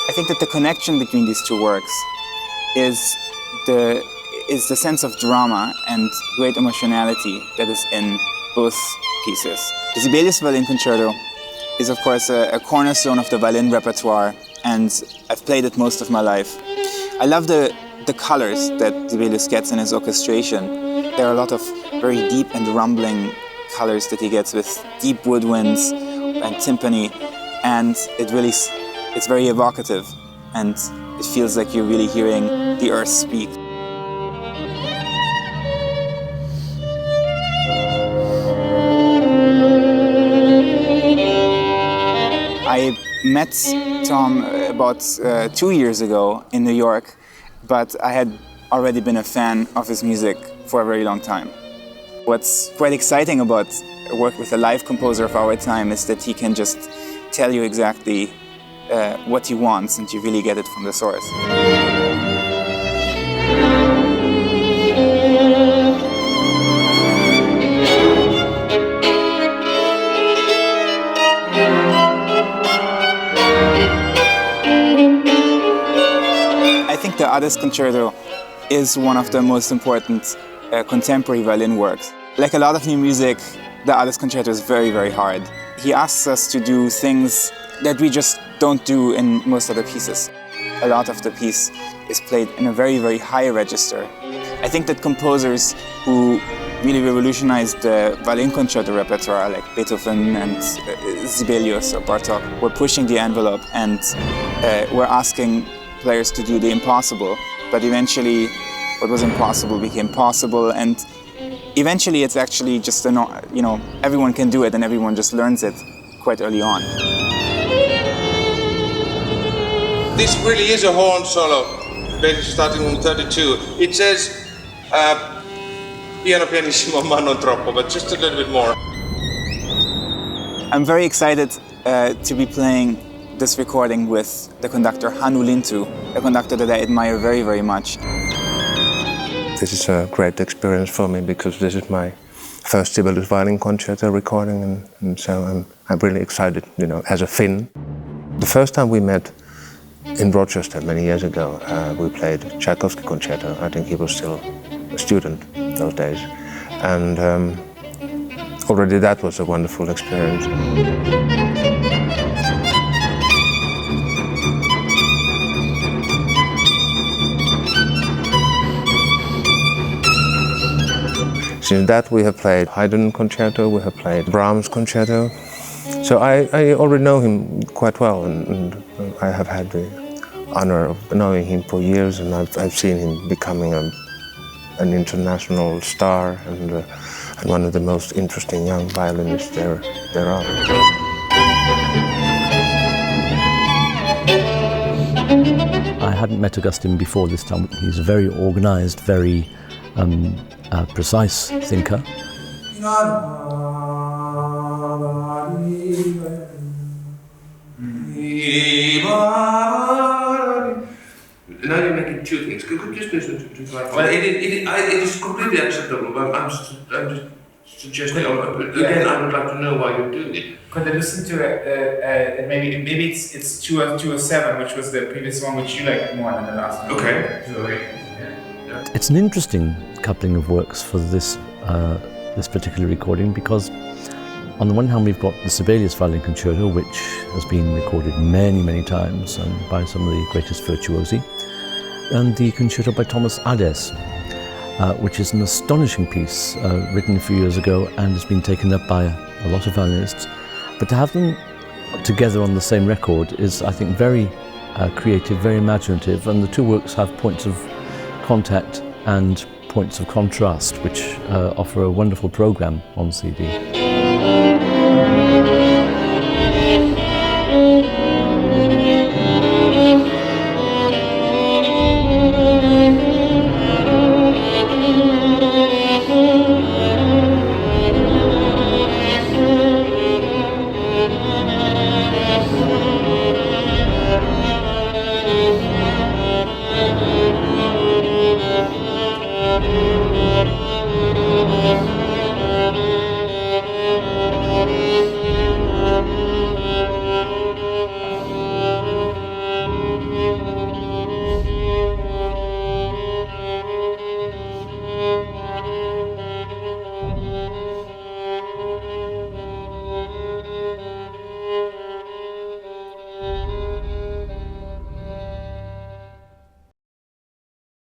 I think that the connection between these two works is the sense of drama and great emotionality that is in both pieces. The Sibelius Violin Concerto is of course a cornerstone of the violin repertoire, and I've played it most of my life. I love the colors that Sibelius gets in his orchestration. There are a lot of very deep and rumbling colors that he gets with deep woodwinds and timpani, and it's very evocative, and it feels like you're really hearing the earth speak. I met Tom about 2 years ago in New York, but I had already been a fan of his music for a very long time. What's quite exciting about work with a live composer of our time is that he can just tell you exactly what he wants, and you really get it from the source. I think the Adès Concerto is one of the most important contemporary violin works. Like a lot of new music, the Adès Concerto is very, very hard. He asks us to do things that we just don't do in most other pieces. A lot of the piece is played in a very, very high register. I think that composers who really revolutionized the violin concerto repertoire, like Beethoven and Sibelius or Bartók, were pushing the envelope and were asking players to do the impossible. But eventually, what was impossible became possible, and eventually it's actually just, everyone can do it and everyone just learns it quite early on. This really is a horn solo, basically starting from 32. It says piano pianissimo ma non troppo, but just a little bit more. I'm very excited to be playing this recording with the conductor Hannu Lintu, a conductor that I admire very, very much. This is a great experience for me because this is my first Sibelius violin concerto recording, and so I'm really excited, as a Finn. The first time we met in Rochester many years ago, we played Tchaikovsky concerto. I think he was still a student those days, and already that was a wonderful experience. Since that we have played Haydn concerto, we have played Brahms concerto. So I already know him quite well, and I have had the honor of knowing him for years, and I've seen him becoming an international star and one of the most interesting young violinists there are. I hadn't met Augustin before this time. He's a very organized, very precise thinker. Now you're making two things. Could you just listen to well, it is completely acceptable, but I'm just suggesting. Again, I would like to know why you're doing it. Could I listen to it? Maybe it's 207, which was the previous one, which you liked more than the last one. Okay. Yeah. It's an interesting coupling of works for this particular recording, because on the one hand we've got the Sibelius Violin Concerto, which has been recorded many, many times and by some of the greatest virtuosi, and the concerto by Thomas Adès, which is an astonishing piece written a few years ago and has been taken up by a lot of violinists. But to have them together on the same record is, I think, very creative, very imaginative, and the two works have points of contact and points of contrast, which offer a wonderful program on CD.